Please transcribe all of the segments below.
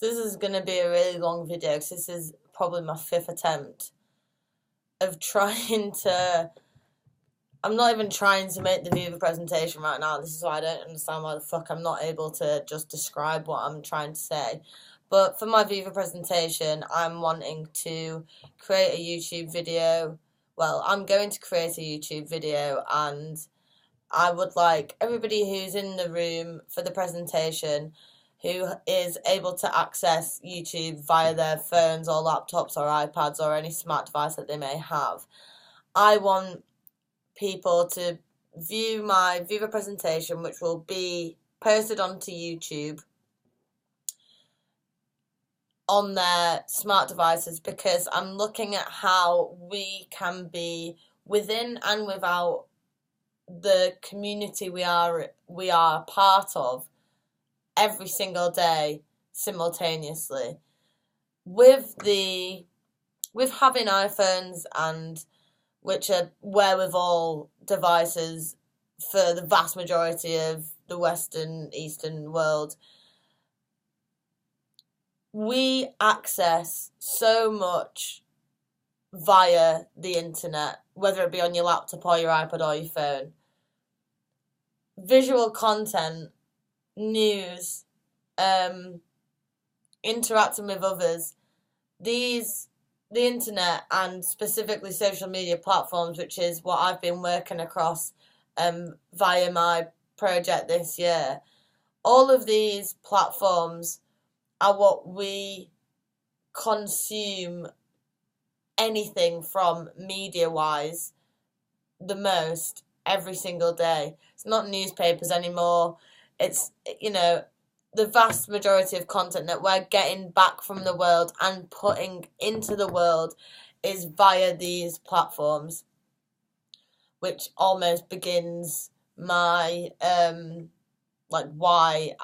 So this is going to be a really long video because this is probably my fifth attempt of trying to. I'm not even trying to make the Viva presentation right now. This is why I don't understand why the fuck I'm not able to just describe what I'm trying to say. But for my Viva presentation, I'm wanting to create a YouTube video. Well, I'm going to create a YouTube video, and I would like everybody who's in the room for the presentation who is able to access YouTube via their phones or laptops or iPads or any smart device that they may have. I want people to view my Viva presentation, which will be posted onto YouTube on their smart devices, because I'm looking at how we can be within and without the community we are part of every single day simultaneously. With having iPhones, and which are wherewithal devices for the vast majority of the Western Eastern world, we access so much via the internet, whether it be on your laptop or your iPad or your phone. Visual content, news, interacting with others, the internet and specifically social media platforms, which is what I've been working across via my project this year. All of these platforms are what we consume anything from media-wise the most every single day. It's not newspapers anymore. It's, the vast majority of content that we're getting back from the world and putting into the world is via these platforms, which almost begins my why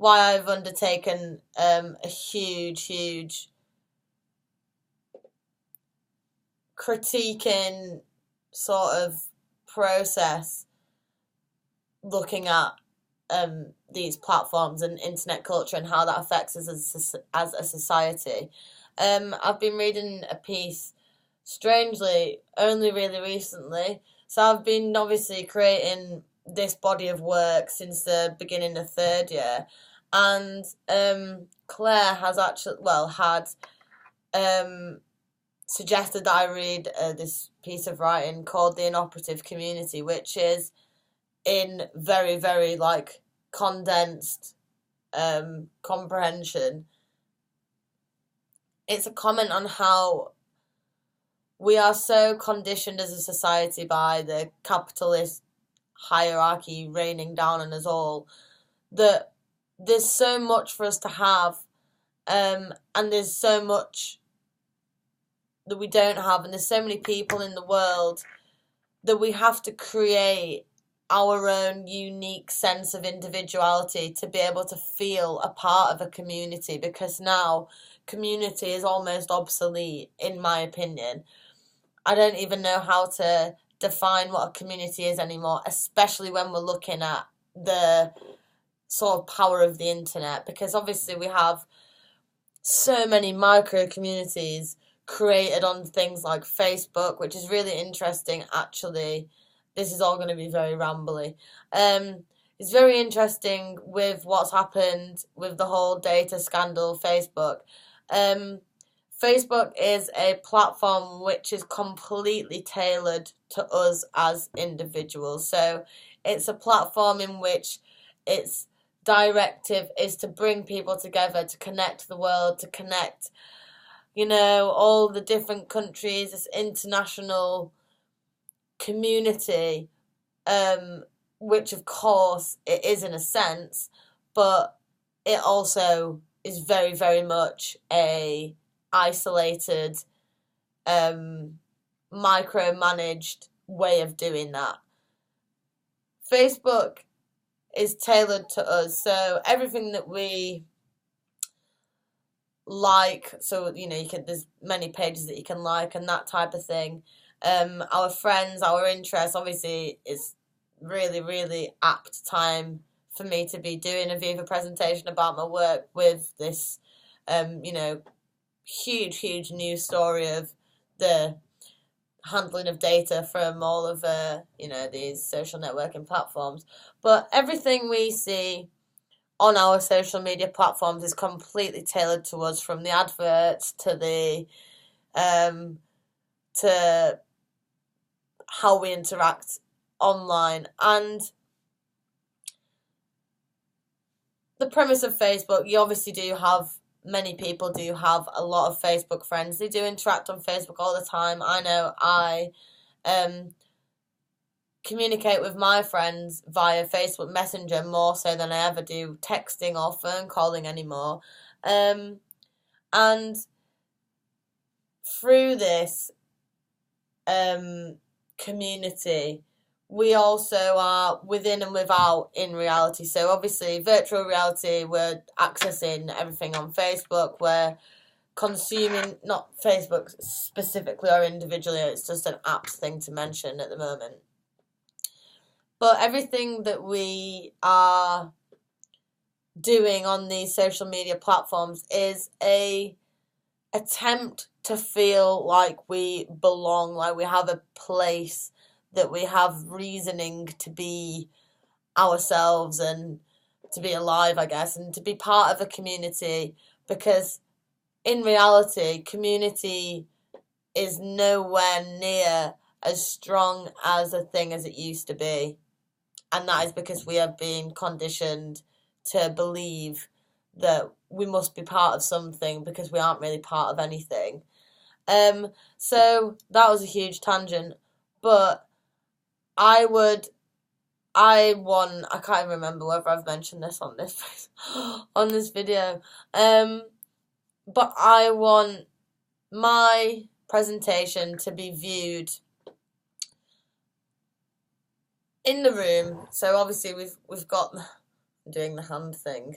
I've undertaken a huge critiquing sort of process, looking at these platforms and internet culture and how that affects us as a society. I've been reading a piece, strangely, only really recently. So I've been obviously creating this body of work since the beginning of third year, and Claire has had suggested that I read this piece of writing called The Inoperative Community, which is in very, very condensed comprehension. It's a comment on how we are so conditioned as a society by the capitalist hierarchy raining down on us all, that there's so much for us to have, and there's so much that we don't have, and there's so many people in the world that we have to create our own unique sense of individuality to be able to feel a part of a community, because now community is almost obsolete, in my opinion. I don't even know how to define what a community is anymore, especially when we're looking at the sort of power of the internet, because obviously we have so many micro communities created on things like Facebook, which is really interesting actually. This is all going to be very rambly. It's very interesting with what's happened with the whole data scandal Facebook. Facebook is a platform which is completely tailored to us as individuals. So it's a platform in which its directive is to bring people together, to connect the world, to connect, all the different countries, this international community, which of course it is in a sense, but it also is very, very much a isolated, micromanaged way of doing that. Facebook is tailored to us, so everything that we like, so there's many pages that you can like and that type of thing. Our friends, our interests, obviously is really, really apt time for me to be doing a Viva presentation about my work with this, huge news story of the handling of data from all of these social networking platforms. But everything we see on our social media platforms is completely tailored to us, from the adverts to the to how we interact online. And the premise of Facebook, you obviously do have, many people do have a lot of Facebook friends. They do interact on Facebook all the time. I know I communicate with my friends via Facebook Messenger more so than I ever do texting or phone calling anymore. And through this community, we also are within and without in reality. So obviously virtual reality, we're accessing everything on Facebook, we're consuming, not Facebook specifically or individually, it's just an apt thing to mention at the moment. But everything that we are doing on these social media platforms is a attempt to feel like we belong, like we have a place, that we have reasoning to be ourselves and to be alive, I guess, and to be part of a community. Because in reality, community is nowhere near as strong as a thing as it used to be. And that is because we are being conditioned to believe that we must be part of something because we aren't really part of anything. So that was a huge tangent, but I can't remember whether I've mentioned this on this on this video. But I want my presentation to be viewed in the room. So obviously we've got, I'm doing the hand thing.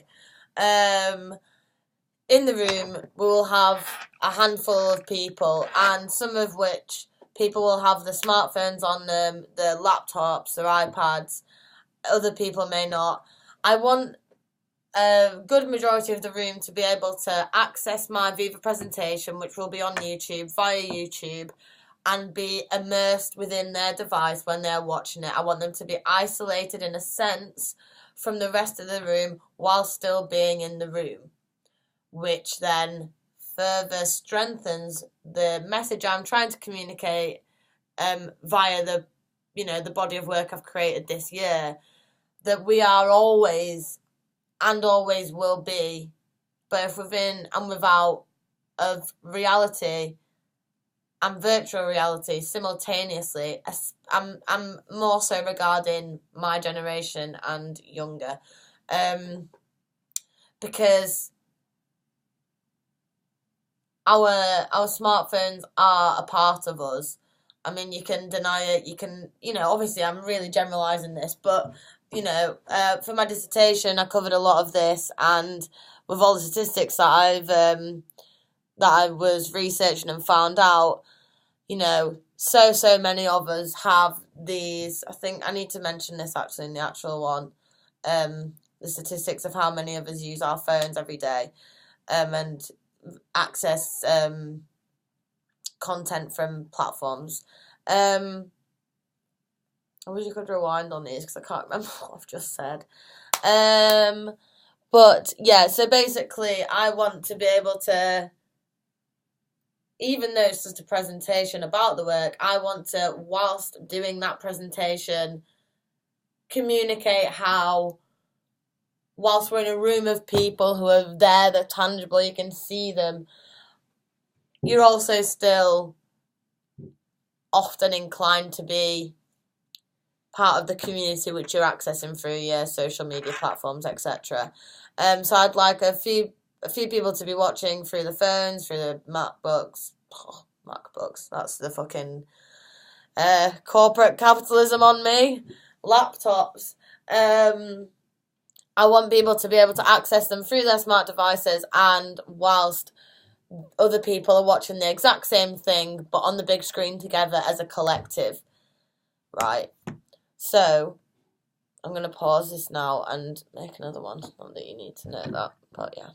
In the room we will have a handful of people, and some of which people will have the smartphones on them, the laptops, their iPads. Other people may not. I want a good majority of the room to be able to access my Viva presentation, which will be on YouTube, via YouTube, and be immersed within their device when they're watching it. I want them to be isolated in a sense from the rest of the room while still being in the room, which then further strengthens the message I'm trying to communicate via the body of work I've created this year, that we are always and always will be, both within and without of reality and virtual reality simultaneously. I'm more so regarding my generation and younger, because our smartphones are a part of us. I mean, you can deny it, you can, obviously I'm really generalising this, but, for my dissertation I covered a lot of this, and with all the statistics that I was researching and found out, so many of us have these, I think I need to mention this actually in the actual one, the statistics of how many of us use our phones every day, and access content from platforms. I wish you could rewind on these because I can't remember what I've just said. But yeah, so basically I want to be able to, even though it's just a presentation about the work, I want to, whilst doing that presentation, communicate how, whilst we're in a room of people who are there, they're tangible, you can see them, you're also still often inclined to be part of the community which you're accessing through your social media platforms, etc. So I'd like a few people to be watching through the phones, through the MacBooks. Oh, MacBooks, that's the fucking corporate capitalism on me. Laptops. I want people to be able to access them through their smart devices, and whilst other people are watching the exact same thing but on the big screen together as a collective, right? So I'm going to pause this now and make another one. Not that you need to know that, but yeah.